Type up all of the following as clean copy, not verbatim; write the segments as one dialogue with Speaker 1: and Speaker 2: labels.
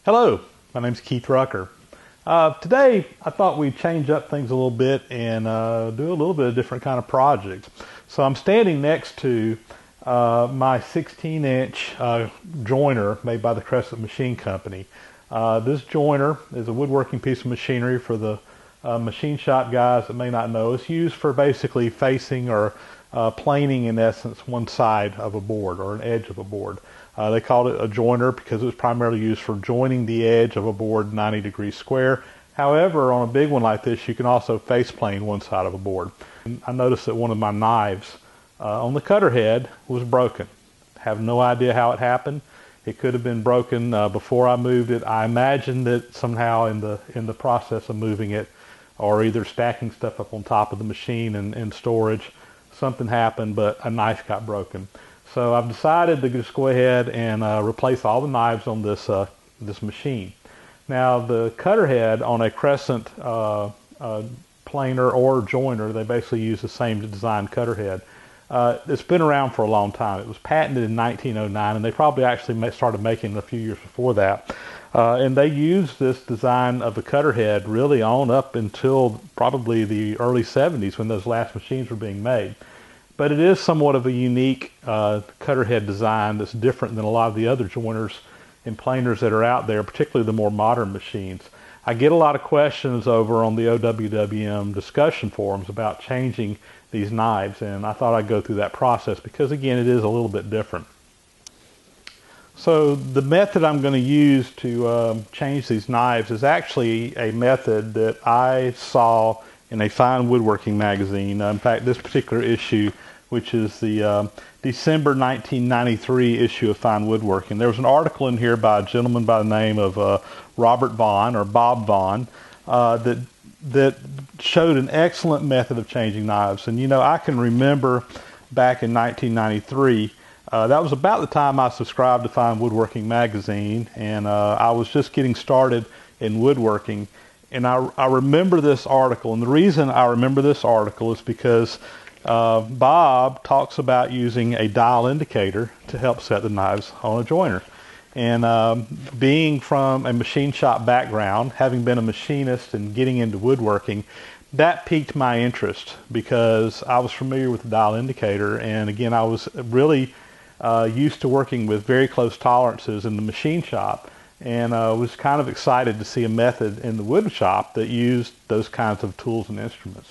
Speaker 1: Hello, my name's Keith Rucker. Today I thought we'd change up things a little bit and do a little bit of different kind of projects. So I'm standing next to my 16-inch joiner made by the Crescent Machine Company. This joiner is a woodworking piece of machinery for the machine shop guys that may not know. It's used for basically facing or planing, in essence, one side of a board or an edge of a board. They called it a joiner because it was primarily used for joining the edge of a board 90 degrees square. However, on a big one like this, you can also face plane one side of a board. I noticed that one of my knives on the cutter head was broken. Have no idea how it happened. It could have been broken before I moved it. I imagine that somehow in the process of moving it, or either stacking stuff up on top of the machine in storage, something happened, but a knife got broken. So I've decided to just go ahead and replace all the knives on this machine. Now the cutter head on a Crescent planer or joiner, they basically use the same design cutter head. It's been around for a long time. It was patented in 1909, and they probably actually started making it a few years before that. And they used this design of the cutter head really on up until probably the early 70s when those last machines were being made. But it is somewhat of a unique cutter head design that's different than a lot of the other joiners and planers that are out there, particularly the more modern machines. I get a lot of questions over on the OWWM discussion forums about changing these knives, and I thought I'd go through that process because, again, it is a little bit different. So the method I'm going to use to change these knives is actually a method that I saw in a fine woodworking magazine. In fact, this particular issue, which is the December 1993 issue of Fine Woodworking. There was an article in here by a gentleman by the name of Robert Vaughn, or Bob Vaughn, that showed an excellent method of changing knives. And you know, I can remember back in 1993, that was about the time I subscribed to Fine Woodworking magazine, and I was just getting started in woodworking. And I remember this article, and the reason I remember this article is because Bob talks about using a dial indicator to help set the knives on a joiner. And being from a machine shop background, having been a machinist and getting into woodworking, that piqued my interest because I was familiar with the dial indicator, and again, I was really used to working with very close tolerances in the machine shop, and was kind of excited to see a method in the wood shop that used those kinds of tools and instruments.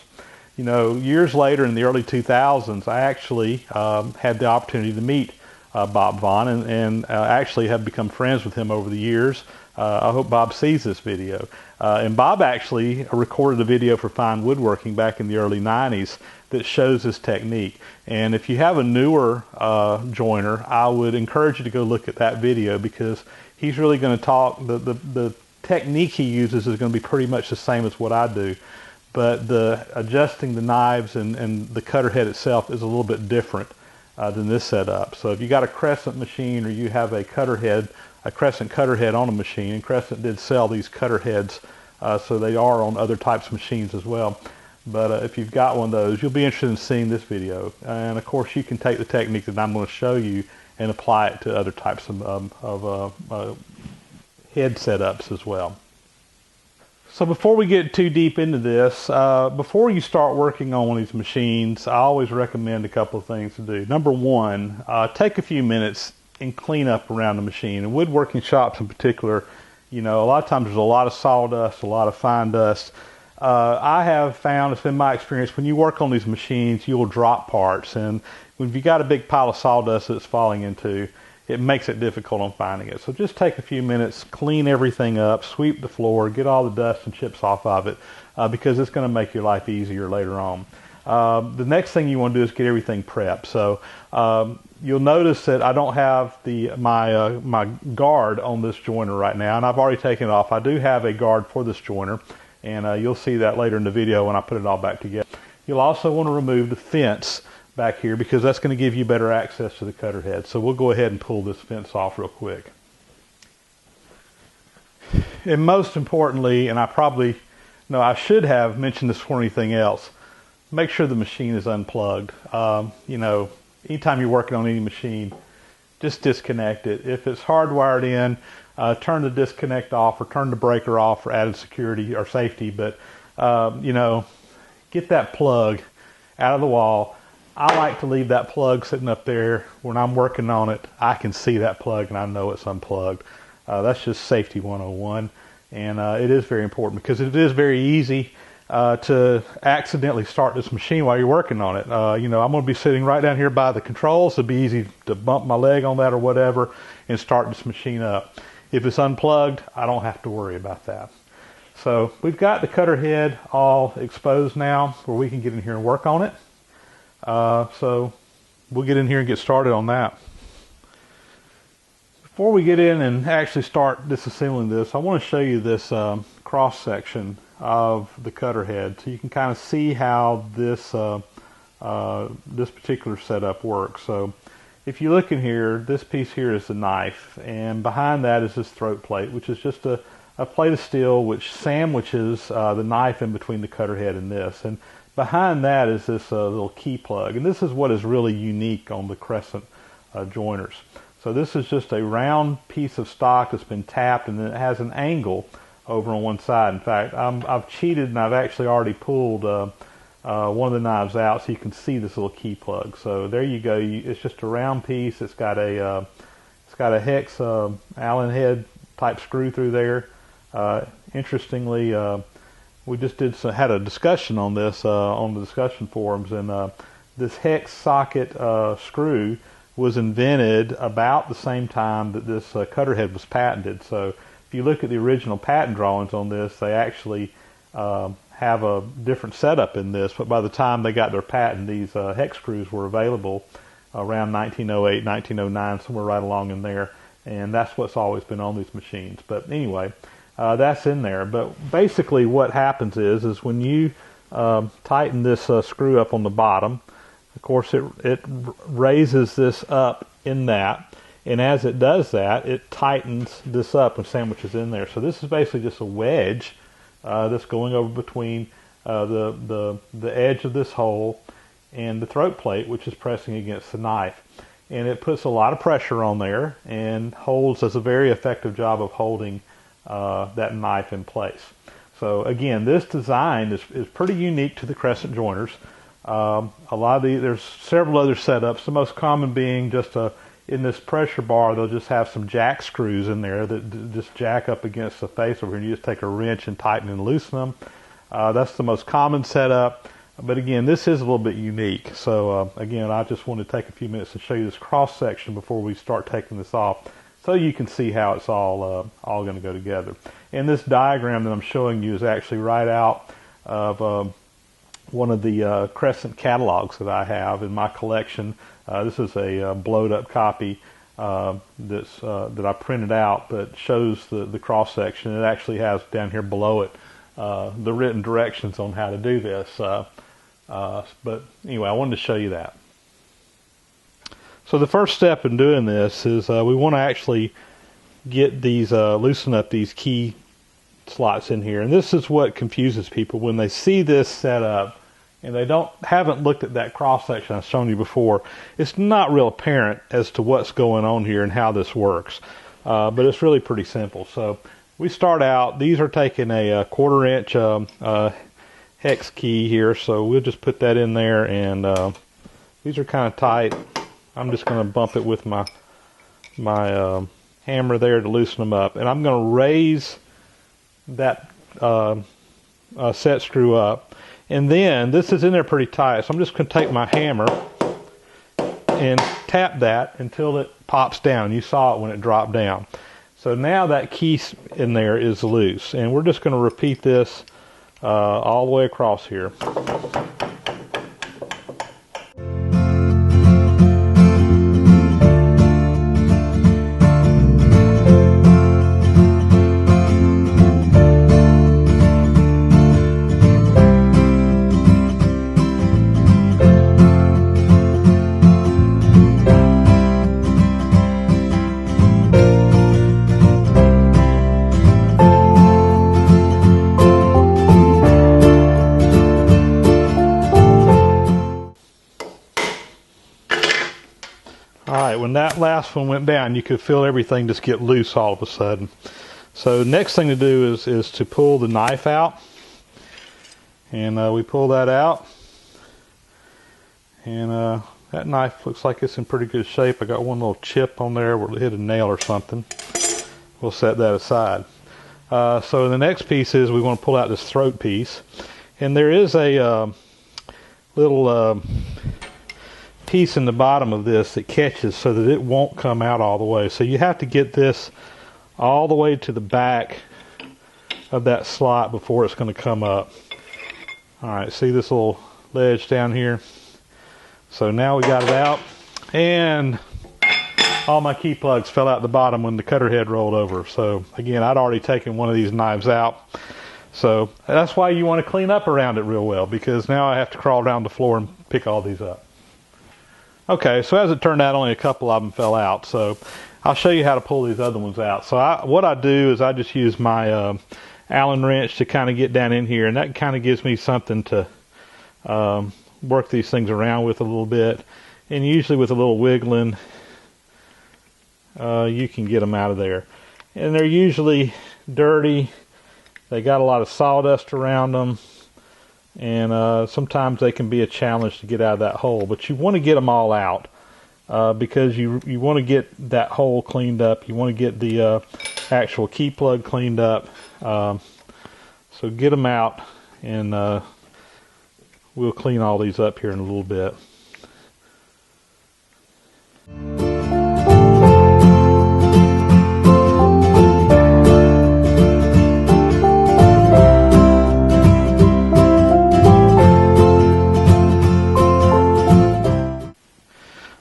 Speaker 1: You know, years later in the early 2000s, I actually had the opportunity to meet Bob Vaughn and actually have become friends with him over the years. I hope Bob sees this video. And Bob actually recorded a video for Fine Woodworking back in the early 90s that shows this technique. And if you have a newer joiner, I would encourage you to go look at that video because he's really going to talk, the technique he uses is going to be pretty much the same as what I do. But the adjusting the knives and the cutter head itself is a little bit different than this setup. So if you got a Crescent machine or you have a cutter head, a Crescent cutter head on a machine, and Crescent did sell these cutter heads, so they are on other types of machines as well. But if you've got one of those, you'll be interested in seeing this video. And of course, you can take the technique that I'm going to show you and apply it to other types of head setups as well. So before we get too deep into this, before you start working on one of these machines, I always recommend a couple of things to do. Number one, take a few minutes and clean up around the machine. In woodworking shops in particular, you know, a lot of times there's a lot of sawdust, a lot of fine dust. I have found, it's been my experience, when you work on these machines, you'll drop parts. And when you've got a big pile of sawdust that's falling into, it makes it difficult on finding it. So just take a few minutes, clean everything up, sweep the floor, get all the dust and chips off of it, because it's going to make your life easier later on. The next thing you want to do is get everything prepped. So you'll notice that I don't have my guard on this joiner right now, and I've already taken it off. I do have a guard for this joiner, and you'll see that later in the video when I put it all back together. You'll also want to remove the fence back here because that's going to give you better access to the cutter head. So we'll go ahead and pull this fence off real quick. And most importantly, and I should have mentioned this before anything else, make sure the machine is unplugged. You know, anytime you're working on any machine, just disconnect it. If it's hardwired in, turn the disconnect off or turn the breaker off for added security or safety. But, you know, get that plug out of the wall. I like to leave that plug sitting up there. When I'm working on it, I can see that plug and I know it's unplugged. That's just safety 101. And it is very important because it is very easy to accidentally start this machine while you're working on it. You know, I'm going to be sitting right down here by the controls. It'll be easy to bump my leg on that or whatever and start this machine up. If it's unplugged, I don't have to worry about that. So we've got the cutter head all exposed now where we can get in here and work on it. So we'll get in here and get started on that. Before we get in and actually start disassembling this, I want to show you this cross section of the cutter head so you can kind of see how this this particular setup works. So if you look in here, this piece here is the knife, and behind that is this throat plate, which is just a plate of steel which sandwiches the knife in between the cutter head and this. And behind that is this little key plug, and this is what is really unique on the Crescent joiners. So this is just a round piece of stock that's been tapped, and then it has an angle over on one side. In fact, I've cheated and I've actually already pulled one of the knives out so you can see this little key plug. So there you go. It's just a round piece. It's got a hex Allen head type screw through there. Interestingly, we just had a discussion on this on the discussion forums, and this hex socket screw was invented about the same time that this cutter head was patented. So if you look at the original patent drawings on this, they actually have a different setup in this, but by the time they got their patent, these hex screws were available around 1908, 1909, somewhere right along in there, and that's what's always been on these machines. But anyway, that's in there. But basically what happens is when you tighten this screw up on the bottom, of course it raises this up in that, and as it does that, it tightens this up and sandwiches in there. So this is basically just a wedge that's going over between the edge of this hole and the throat plate, which is pressing against the knife. And it puts a lot of pressure on there and does a very effective job of holding that knife in place. So again, this design is pretty unique to the Crescent joiners. There's several other setups, the most common being just in this pressure bar, they'll just have some jack screws in there that just jack up against the face over here, and you just take a wrench and tighten and loosen them. That's the most common setup, but again, this is a little bit unique. So again, I just want to take a few minutes to show you this cross section before we start taking this off, so you can see how it's all going to go together. And this diagram that I'm showing you is actually right out of one of the Crescent catalogs that I have in my collection. This is a blowed up copy that I printed out that shows the cross section. It actually has down here below it the written directions on how to do this. But anyway, I wanted to show you that. So the first step in doing this is we want to actually get these loosen up these key slots in here, and this is what confuses people when they see this set up and they haven't looked at that cross section I've shown you before. It's not real apparent as to what's going on here and how this works, but it's really pretty simple. So we start out, these are taking a 1/4 inch hex key here, so we'll just put that in there, and these are kind of tight. I'm just going to bump it with my hammer there to loosen them up, and I'm going to raise that set screw up. And then, this is in there pretty tight, so I'm just going to take my hammer and tap that until it pops down. You saw it when it dropped down. So now that key in there is loose, and we're just going to repeat this all the way across here. Alright, when that last one went down, you could feel everything just get loose all of a sudden. So next thing to do is to pull the knife out. And we pull that out. And that knife looks like it's in pretty good shape. I got one little chip on there where it hit a nail or something. We'll set that aside. So the next piece is we want to pull out this throat piece. And there is a little piece in the bottom of this that catches so that it won't come out all the way. So you have to get this all the way to the back of that slot before it's going to come up. Alright, see this little ledge down here? So now we got it out, and all my key plugs fell out the bottom when the cutter head rolled over. So again, I'd already taken one of these knives out. So that's why you want to clean up around it real well, because now I have to crawl down the floor and pick all these up. Okay, so as it turned out, only a couple of them fell out. So I'll show you how to pull these other ones out. So what I do is I just use my Allen wrench to kind of get down in here, and that kind of gives me something to work these things around with a little bit. And usually with a little wiggling, you can get them out of there. And they're usually dirty. They got a lot of sawdust around them. And sometimes they can be a challenge to get out of that hole. But you want to get them all out because you want to get that hole cleaned up. You want to get the actual key plug cleaned up. So get them out, and we'll clean all these up here in a little bit.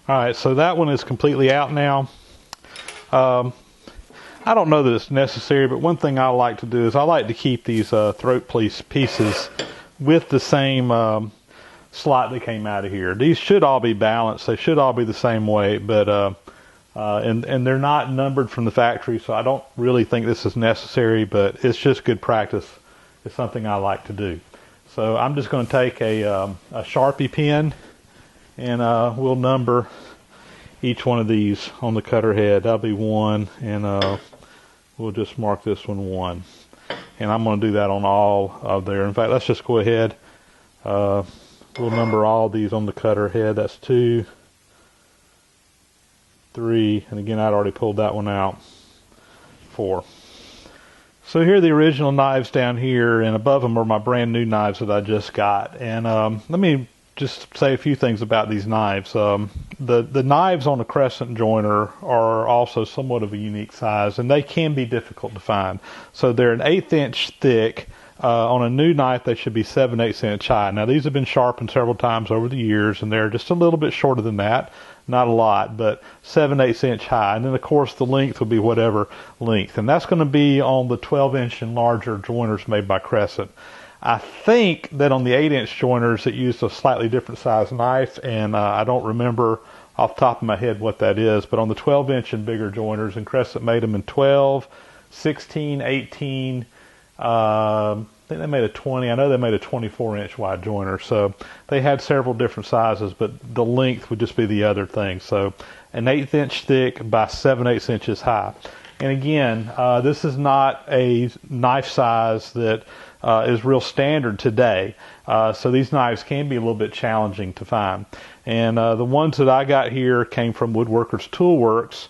Speaker 1: Alright, so that one is completely out now. I don't know that it's necessary, but one thing I like to do is I like to keep these throat pieces with the same slot that came out of here. These should all be balanced. They should all be the same weight, but and they're not numbered from the factory, so I don't really think this is necessary, but it's just good practice. It's something I like to do. So I'm just going to take a Sharpie pen, and we'll number each one of these on the cutter head. That'll be 1, and we'll just mark this one 1. And I'm going to do that on all of there. In fact, let's just go ahead. We'll number all these on the cutter head. That's 2, 3, and again, I'd already pulled that one out. 4. So here are the original knives down here, and above them are my brand new knives that I just got. And let me just say a few things about these knives. The knives on a crescent joiner are also somewhat of a unique size, and they can be difficult to find. So they're an 1/8 inch thick. On a new knife, they should be 7/8 inch high. Now these have been sharpened several times over the years, and they're just a little bit shorter than that. Not a lot, but 7/8 inch high. And then of course the length will be whatever length. And that's going to be on the 12 inch and larger joiners made by Crescent. I think that on the 8 inch joiners it used a slightly different size knife, and I don't remember off the top of my head what that is, but on the 12 inch and bigger joiners, and Crescent made them in 12, 16, 18, I think they made a 20. I know they made a 24 inch wide joiner, so they had several different sizes, but the length would just be the other thing. So an 1/8 inch thick by 7/8 inches high. And again, this is not a knife size that is real standard today. So these knives can be a little bit challenging to find. And the ones that I got here came from Woodworkers Tool Works,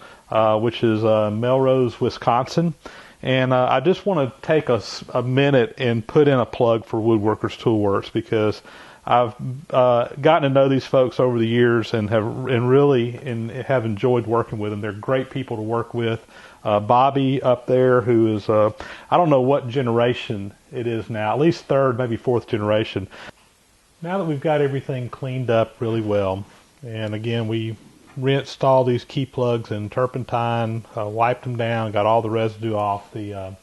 Speaker 1: which is Melrose, Wisconsin. And I just want to take a minute and put in a plug for Woodworkers Tool Works, because I've gotten to know these folks over the years and have enjoyed working with them. They're great people to work with. Bobby up there, who is I don't know what generation it is now, at least 3rd, maybe 4th generation. Now that we've got everything cleaned up really well, and again we rinsed all these key plugs in turpentine, wiped them down, got all the residue off the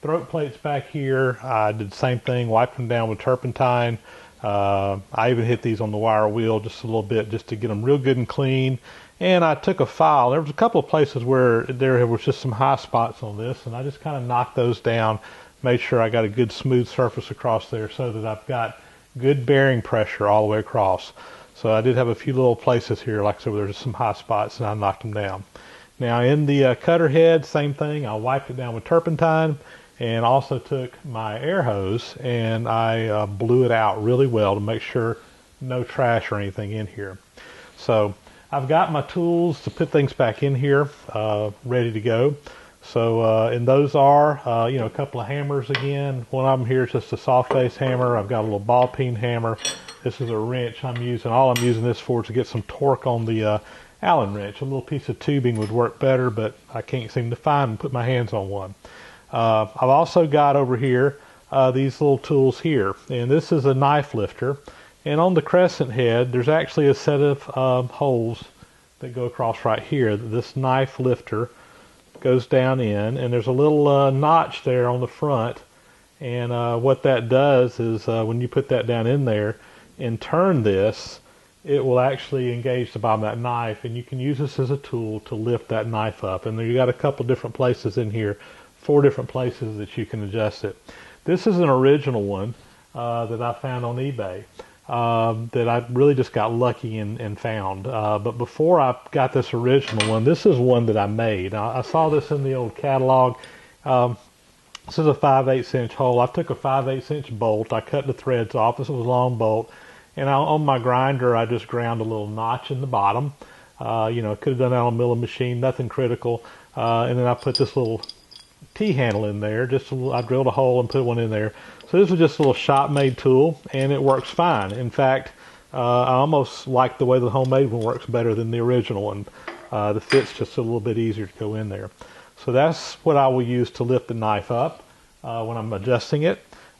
Speaker 1: throat plates back here. I did the same thing, wiped them down with turpentine. I even hit these on the wire wheel just a little bit just to get them real good and clean. And I took a file. There was a couple of places where there was just some high spots on this, and I just kind of knocked those down, made sure I got a good smooth surface across there so that I've got good bearing pressure all the way across. So I did have a few little places here, like I said, where there's some high spots, and I knocked them down. Now in the cutter head, same thing. I wiped it down with turpentine, and also took my air hose and I blew it out really well to make sure no trash or anything in here. So I've got my tools to put things back in here, ready to go. So and those are a couple of hammers again. One of them here is just a soft base hammer. I've got a little ball peen hammer. This is a wrench I'm using. All I'm using this for is to get some torque on the Allen wrench. A little piece of tubing would work better, but I can't seem to find and put my hands on one. I've also got over here these little tools here, and this is a knife lifter. And on the crescent head, there's actually a set of holes that go across right here. This knife lifter goes down in, and there's a little notch there on the front. And what that does is when you put that down in there and turn this, it will actually engage the bottom of that knife, and you can use this as a tool to lift that knife up. And you got a couple different places in here, 4 different places that you can adjust it. This is an original one that I found on eBay that I really just got lucky and found. But before I got this original one, this is one that I made. I saw this in the old catalog. This is a 5/8 inch hole. I took a 5/8 inch bolt. I cut the threads off. This was a long bolt. And on my grinder, I just ground a little notch in the bottom. Could have done that on a milling machine, nothing critical. And then I put this little T-handle in there. I drilled a hole and put one in there. So this was just a little shop-made tool, and it works fine. In fact, I almost like the way the homemade one works better than the original one. The fit's just a little bit easier to go in there. So that's what I will use to lift the knife up when I'm adjusting it.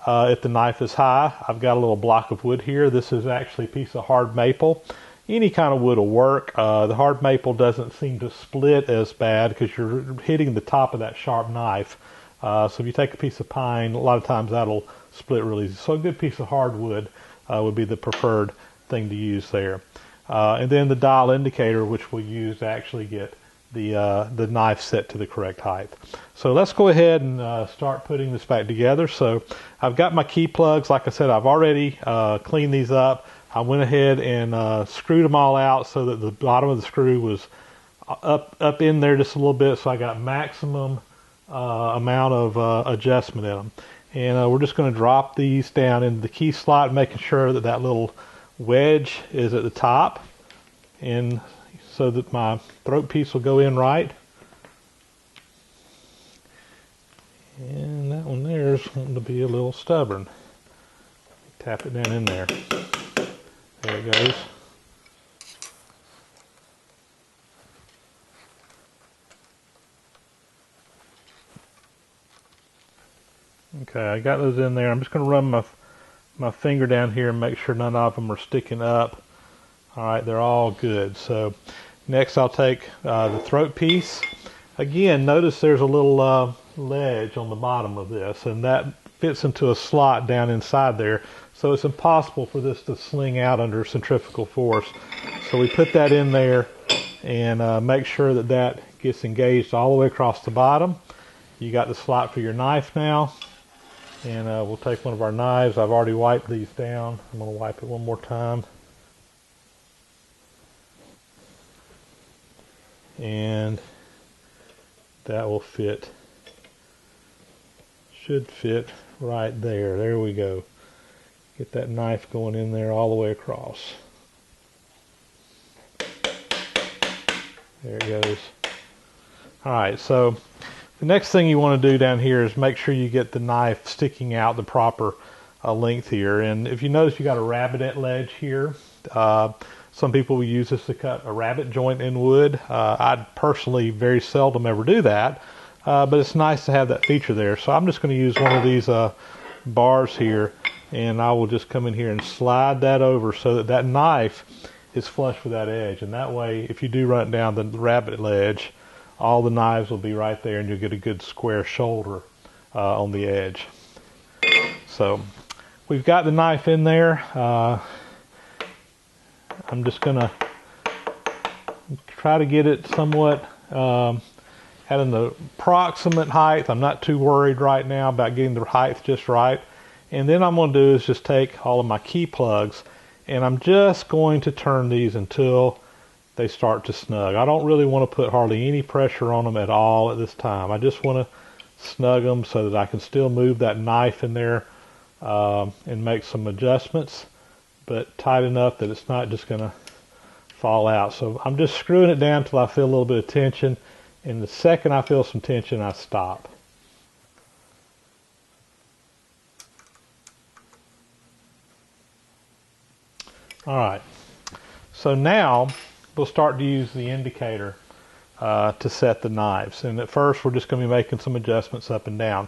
Speaker 1: If the knife is high, I've got a little block of wood here. This is actually a piece of hard maple. Any kind of wood will work. The hard maple doesn't seem to split as bad because you're hitting the top of that sharp knife. So if you take a piece of pine, a lot of times that'll split really easy. So a good piece of hardwood would be the preferred thing to use there. And then the dial indicator, which we'll use to actually get the knife set to the correct height. So let's go ahead and start putting this back together. So I've got my key plugs. Like I said, I've already cleaned these up. I went ahead and screwed them all out so that the bottom of the screw was up in there just a little bit, so I got maximum amount of adjustment in them. And we're just going to drop these down into the key slot, making sure that that little wedge is at the top, and so that my throat piece will go in right. And that one there is wanting to be a little stubborn. Tap it down in there. There it goes. Okay, I got those in there. I'm just going to run my finger down here and make sure none of them are sticking up. All right, they're all good. So next I'll take the throat piece. Again, notice there's a little ledge on the bottom of this, and that fits into a slot down inside there. So it's impossible for this to sling out under centrifugal force. So we put that in there and make sure that that gets engaged all the way across the bottom. You got the slot for your knife now. And we'll take one of our knives. I've already wiped these down. I'm going to wipe it one more time. And that will fit. Should fit right there. There we go. Get that knife going in there all the way across. There it goes. All right, so the next thing you want to do down here is make sure you get the knife sticking out the proper length here. And if you notice, you got a rabbit ledge here. Some people will use this to cut a rabbit joint in wood. I personally very seldom ever do that, but it's nice to have that feature there. So I'm just going to use one of these bars here, and I will just come in here and slide that over so that that knife is flush with that edge. And that way, if you do run it down the rabbit ledge, all the knives will be right there, and you'll get a good square shoulder on the edge. So we've got the knife in there. I'm just going to try to get it somewhat at an approximate height. I'm not too worried right now about getting the height just right. And then I'm going to do is just take all of my key plugs and I'm just going to turn these until they start to snug. I don't really want to put hardly any pressure on them at all at this time. I just want to snug them so that I can still move that knife in there and make some adjustments, but tight enough that it's not just going to fall out. So I'm just screwing it down till I feel a little bit of tension, and the second I feel some tension, I stop. All right, so now we'll start to use the indicator to set the knives. And at first we're just going to be making some adjustments up and down.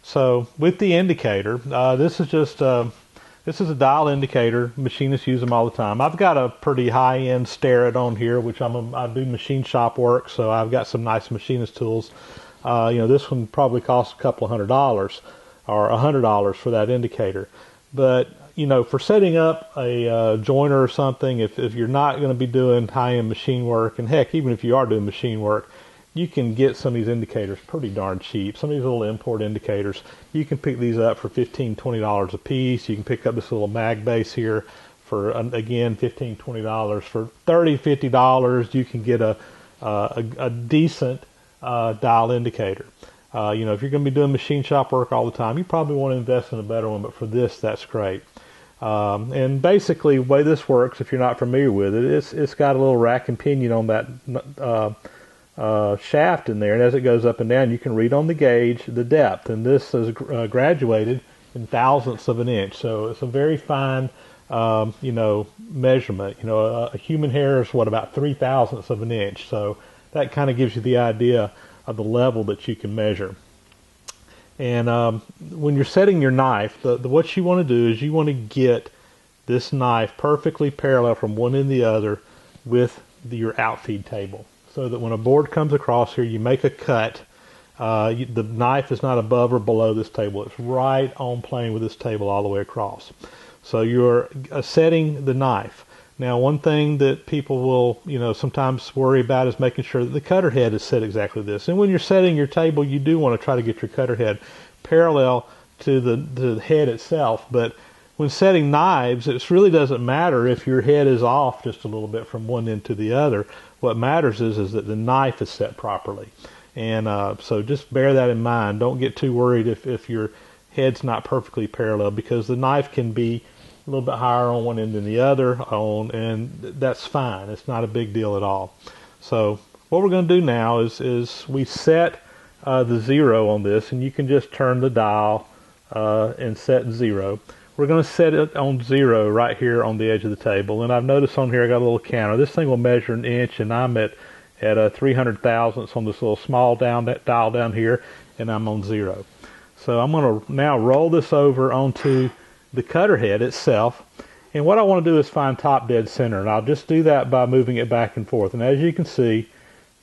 Speaker 1: So with the indicator, this is a dial indicator. Machinists use them all the time. I've got a pretty high-end Starrett on here, which I do machine shop work, so I've got some nice machinist tools. This one probably costs a couple of $100 or $100 for that indicator. But for setting up a joiner or something, if you're not going to be doing high-end machine work, and heck, even if you are doing machine work, you can get some of these indicators pretty darn cheap. Some of these little import indicators, you can pick these up for $15, $20 a piece. You can pick up this little mag base here for, again, $15, $20. For $30, $50, you can get a decent dial indicator. If you're going to be doing machine shop work all the time, you probably want to invest in a better one, but for this, that's great. And basically, the way this works, if you're not familiar with it, it's got a little rack and pinion on that shaft in there, and as it goes up and down, you can read on the gauge the depth, and this is graduated in thousandths of an inch. So it's a very fine, measurement. A human hair is about 3/1000ths of an inch. So that kind of gives you the idea of the level that you can measure. And when you're setting your knife, what you want to do is you want to get this knife perfectly parallel from one end to the other with your outfeed table, so that when a board comes across here, you make a cut. The knife is not above or below this table. It's right on plane with this table all the way across. So you're setting the knife. Now, one thing that people will, sometimes worry about is making sure that the cutter head is set exactly this. And when you're setting your table, you do want to try to get your cutter head parallel to the head itself. But when setting knives, it really doesn't matter if your head is off just a little bit from one end to the other. What matters is that the knife is set properly. And so just bear that in mind. Don't get too worried if your head's not perfectly parallel, because the knife can be a little bit higher on one end than the other, and that's fine. It's not a big deal at all. So what we're going to do now is we set the 0 on this, and you can just turn the dial and set 0. We're going to set it on 0 right here on the edge of the table. And I've noticed on here I got a little counter. This thing will measure an inch, and I'm at 300 thousandths on this little small dial down here, and I'm on 0. So I'm going to now roll this over onto the cutter head itself. And what I want to do is find top dead center, and I'll just do that by moving it back and forth. And as you can see,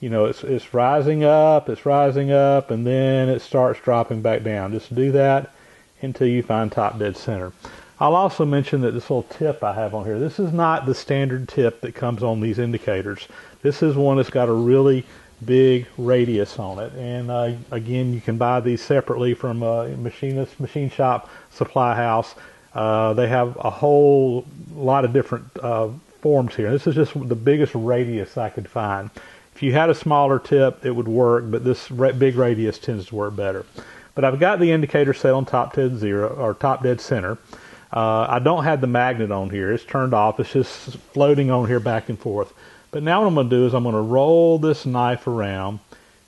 Speaker 1: it's rising up, and then it starts dropping back down. Just do that until you find top dead center. I'll also mention that this little tip I have on here, this is not the standard tip that comes on these indicators. This is one that's got a really big radius on it. And again, you can buy these separately from a machine shop, supply house. They have a whole lot of different forms here. This is just the biggest radius I could find. If you had a smaller tip, it would work, but this big radius tends to work better. But I've got the indicator set on top dead center. I don't have the magnet on here. It's turned off. It's just floating on here back and forth. But now what I'm going to do is I'm going to roll this knife around,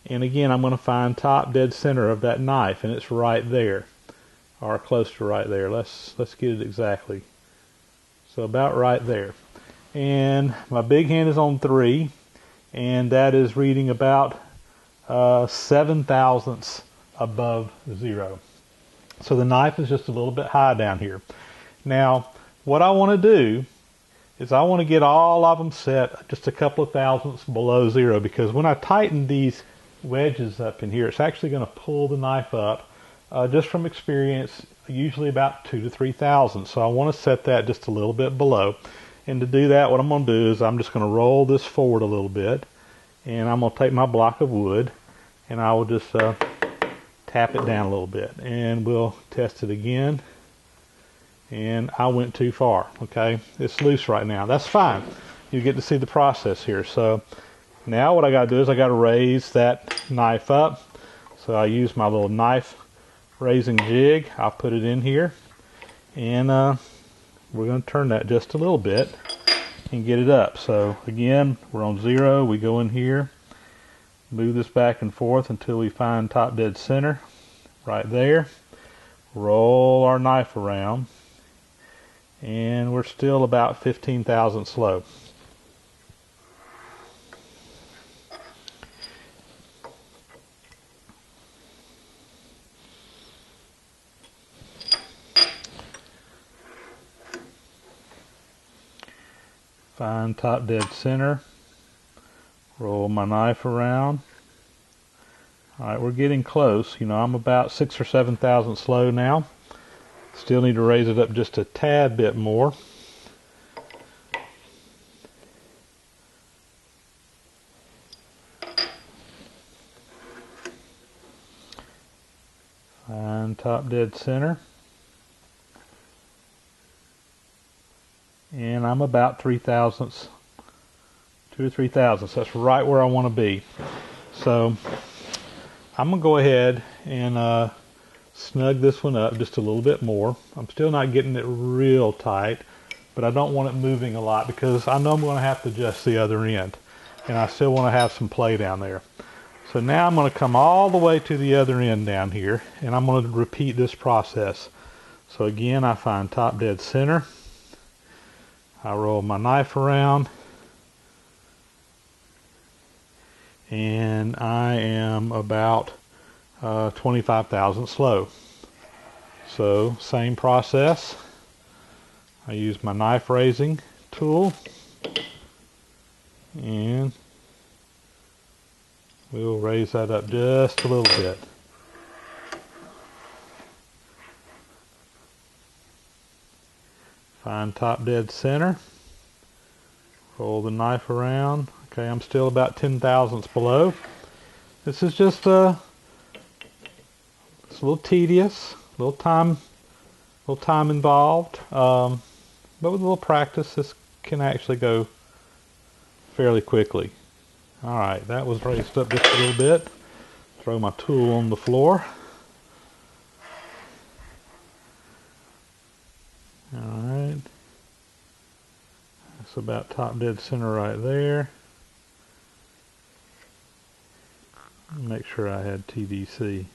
Speaker 1: and again I'm going to find top dead center of that knife, and it's right there, or close to right there. Let's get it exactly. So about right there. And my big hand is on 3, and that is reading about 7 thousandths above 0. So the knife is just a little bit high down here. Now, what I want to do is I want to get all of them set just a couple of thousandths below 0, because when I tighten these wedges up in here, it's actually going to pull the knife up, just from experience, usually about 2 to 3 thousandths. So I want to set that just a little bit below. And to do that, what I'm going to do is I'm just going to roll this forward a little bit, and I'm going to take my block of wood, and I will just tap it down a little bit, and we'll test it again. and I went too far. Okay, it's loose right now. That's fine. You get to see the process here. So now what I got to do is I got to raise that knife up. So I use my little knife raising jig. I'll put it in here, and we're going to turn that just a little bit and get it up. So again, we're on 0. We go in here, move this back and forth until we find top dead center right there. Roll our knife around, and we're still about 15 thousandths slow. Find top dead center, roll my knife around. Alright, we're getting close. You know, I'm about 6 or 7 thousandths slow now. Still need to raise it up just a tad bit more. Find top dead center. And I'm about 3 thousandths, 2 or 3 thousandths. That's right where I want to be. So I'm going to go ahead and snug this one up just a little bit more. I'm still not getting it real tight, but I don't want it moving a lot because I know I'm going to have to adjust the other end, and I still want to have some play down there. So now I'm going to come all the way to the other end down here, and I'm going to repeat this process. So again, I find top dead center. I roll my knife around, and I am about 25 thousandths slow. So same process. I use my knife raising tool, and we'll raise that up just a little bit. Find top dead center, roll the knife around. Okay, I'm still about 10 thousandths below. This is just it's a little tedious, a little time involved, but with a little practice, this can actually go fairly quickly. All right, that was raised up just a little bit. Throw my tool on the floor. Alright, that's about top dead center right there. Make sure I had TDC.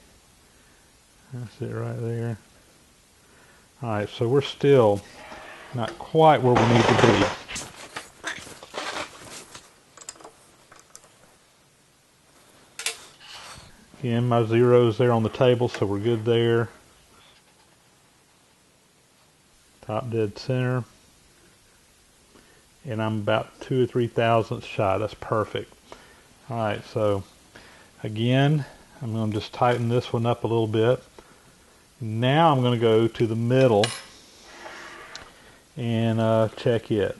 Speaker 1: That's it right there. Alright, so we're still not quite where we need to be. Again, my zero's there on the table, so we're good there. Top dead center, and I'm about 2 or 3 thousandths shy. That's perfect. All right, so again, I'm going to just tighten this one up a little bit. Now I'm going to go to the middle and check it.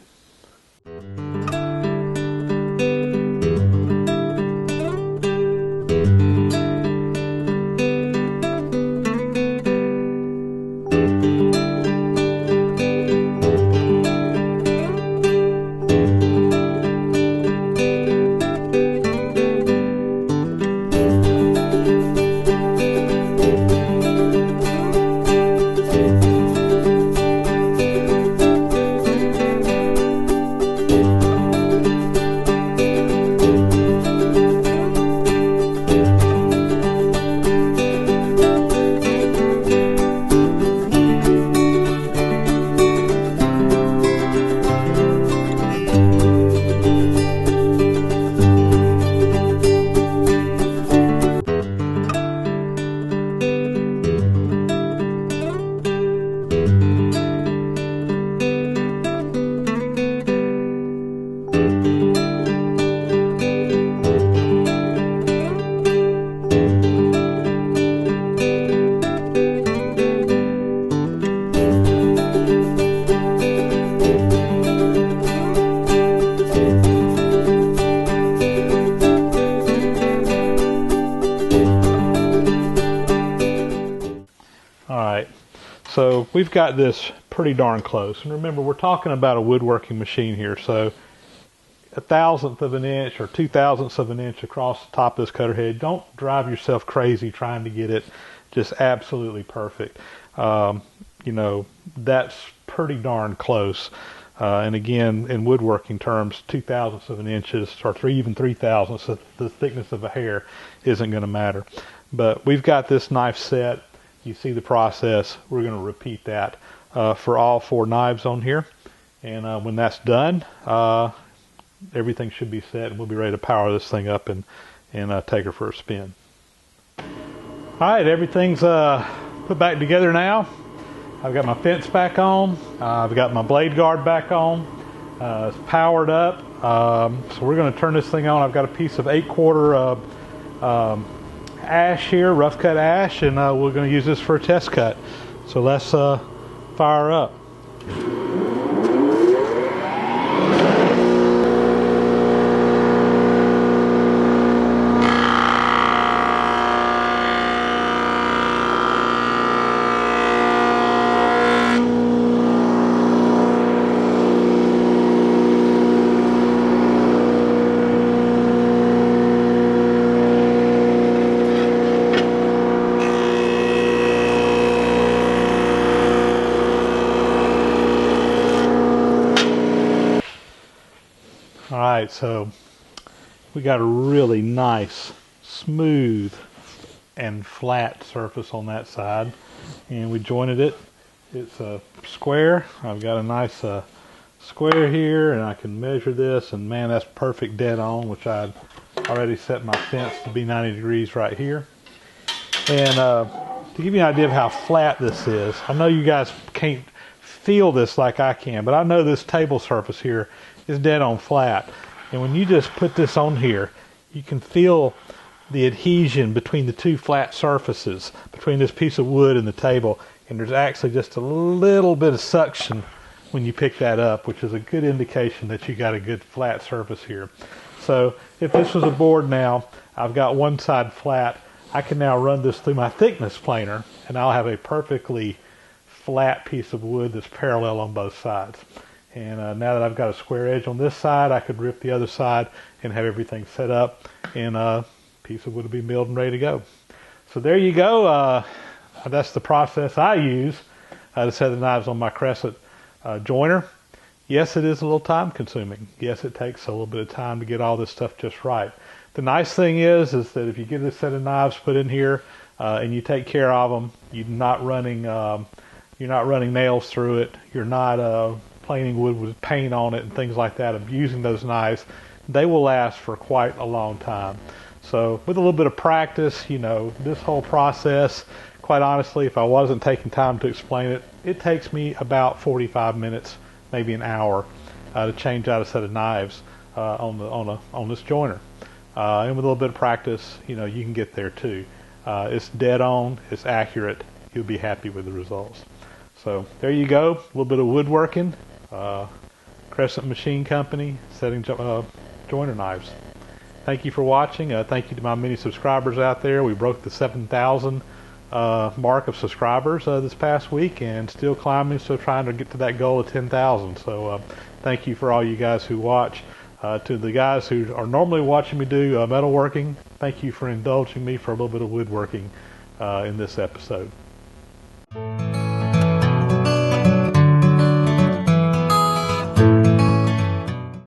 Speaker 1: So we've got this pretty darn close. And remember, we're talking about a woodworking machine here, so 1/1000th of an inch or 2/1000ths of an inch across the top of this cutter head. Don't drive yourself crazy trying to get it just absolutely perfect. You know, that's pretty darn close. And again, in woodworking terms, 2/1000ths of an inch or even 3/1000ths, the thickness of a hair isn't going to matter. But we've got this knife set. You see the process. We're going to repeat that for all 4 knives on here. And when that's done, everything should be set, and we'll be ready to power this thing up and take her for a spin. All right, everything's put back together now. I've got my fence back on. I've got my blade guard back on. It's powered up. So we're going to turn this thing on. I've got a piece of 8/4 ash here, rough cut ash, and we're going to use this for a test cut. So let's fire up. All right, so we got a really nice, smooth, and flat surface on that side, and we jointed it. It's a square. I've got a nice square here, and I can measure this, and man, that's perfect dead on, which I'd already set my fence to be 90 degrees right here. And to give you an idea of how flat this is, I know you guys can't feel this like I can, but I know this table surface here is dead on flat. And when you just put this on here, you can feel the adhesion between the 2 flat surfaces, between this piece of wood and the table. And there's actually just a little bit of suction when you pick that up, which is a good indication that you got a good flat surface here. So if this was a board now, I've got one side flat. I can now run this through my thickness planer, and I'll have a perfectly flat piece of wood that's parallel on both sides. And now that I've got a square edge on this side, I could rip the other side and have everything set up, and a piece of wood will be milled and ready to go. So there you go. That's the process I use to set the knives on my Crescent joiner. Yes, it is a little time consuming. Yes, it takes a little bit of time to get all this stuff just right. The nice thing is that if you get this set of knives put in here and you take care of them, you're not running nails through it. You're not planing wood with paint on it and things like that. Of using those knives, they will last for quite a long time. So with a little bit of practice, you know, this whole process, quite honestly, if I wasn't taking time to explain it, it takes me about 45 minutes, maybe an hour, to change out a set of knives on this joiner. And with a little bit of practice, you know, you can get there too. It's dead on, it's accurate. You'll be happy with the results. So there you go, a little bit of woodworking. Crescent Machine Company, setting joiner knives. Thank you for watching. Thank you to my many subscribers out there. We broke the 7,000 mark of subscribers this past week, and still climbing, still trying to get to that goal of 10,000. So thank you for all you guys who watch. To the guys who are normally watching me do metalworking, thank you for indulging me for a little bit of woodworking in this episode.